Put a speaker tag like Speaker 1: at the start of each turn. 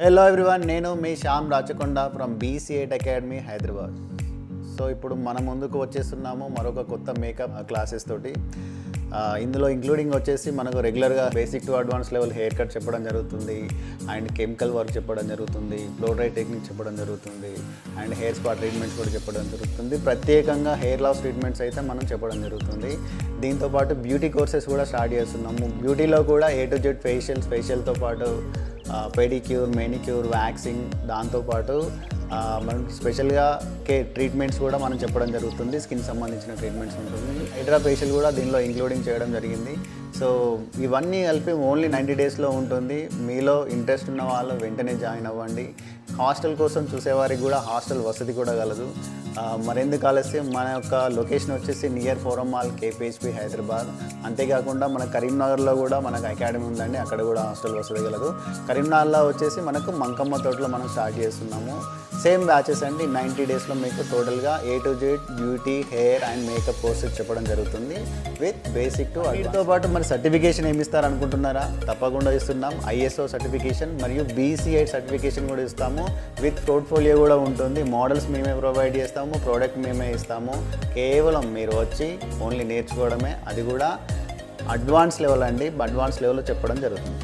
Speaker 1: Hello everyone, నేను మీ Shyam Rachakonda from BC8 academy Hyderabad. So ఇప్పుడు మన ముందుకు వచ్చేస్తున్నాము మరొక కొత్త మేకప్ క్లాసెస్ తోటి. ఇందులో ఇంక్లూడింగ్ వచ్చేసి మనకు రెగ్యులర్గా basic to advance level hair cut చెప్పడం జరుగుతుంది, అండ్ కెమికల్ వర్క్ చెప్పడం జరుగుతుంది, బ్లో డ్రై టెక్నిక్ చెప్పడం జరుగుతుంది, అండ్ హెయిర్ స్పా ట్రీట్మెంట్స్ కూడా చెప్పడం జరుగుతుంది. ప్రత్యేకంగా హెయిర్ లాస్ ట్రీట్మెంట్స్ అయితే మనం చెప్పడం జరుగుతుంది. దీంతోపాటు బ్యూటీ కోర్సెస్ కూడా స్టార్ట్ చేస్తున్నాము. బ్యూటీలో కూడా A to Z ఫేషియల్తో పాటు పెడిక్యూర్, మెనిక్యూర్, వ్యాక్సింగ్, దాంతోపాటు మనం స్పెషల్గా ట్రీట్మెంట్స్ కూడా మనం చెప్పడం జరుగుతుంది. స్కిన్ సంబంధించిన ట్రీట్మెంట్స్ ఉంటుంది. హైడ్రా ఫేషియల్ కూడా దీనిలో ఇంక్లూడింగ్ చేయడం జరిగింది. సో ఇవన్నీ కలిపి ఓన్లీ 90 డేస్లో ఉంటుంది. మీలో ఇంట్రెస్ట్ ఉన్న వాళ్ళు వెంటనే జాయిన్ అవ్వండి. హాస్టల్ కోసం చూసేవారికి కూడా హాస్టల్ వసతి కూడా కలదు. మరెందుకు ఆలస్యం, మన యొక్క లొకేషన్ వచ్చేసి near forum mall, KPHP, Hyderabad. అంతేకాకుండా మన కరీంనగర్లో కూడా మనకు అకాడమీ ఉందండి, అక్కడ కూడా హాస్టల్ వసతి కలదు. కరీంనగర్లో వచ్చేసి మనకు మంకమ్మ తోటలో మనం స్టార్ట్ చేస్తున్నాము. సేమ్ బ్యాచెస్ అండి. 90 డేస్లో మీకు టోటల్గా A to Z beauty, hair and makeup courses చెప్పడం జరుగుతుంది విత్ బేసిక్ టు. వీటితో పాటు మరి సర్టిఫికేషన్ ఏమి ఇస్తారు అనుకుంటున్నారా? తప్పకుండా ఇస్తున్నాం. ISO సర్టిఫికేషన్ మరియు BC8 సర్టిఫికేషన్ కూడా ఇస్తాము. విత్ పోర్ట్ఫోలియో కూడా ఉంటుంది. మోడల్స్ మేమే ప్రొవైడ్ చేస్తాము, ప్రోడక్ట్ మేమే ఇస్తాము. కేవలం మీరు వచ్చి ఓన్లీ నేర్చుకోవడమే, అది కూడా అడ్వాన్స్ లెవెల్ అండి. అడ్వాన్స్ లెవెల్లో చెప్పడం జరుగుతుంది.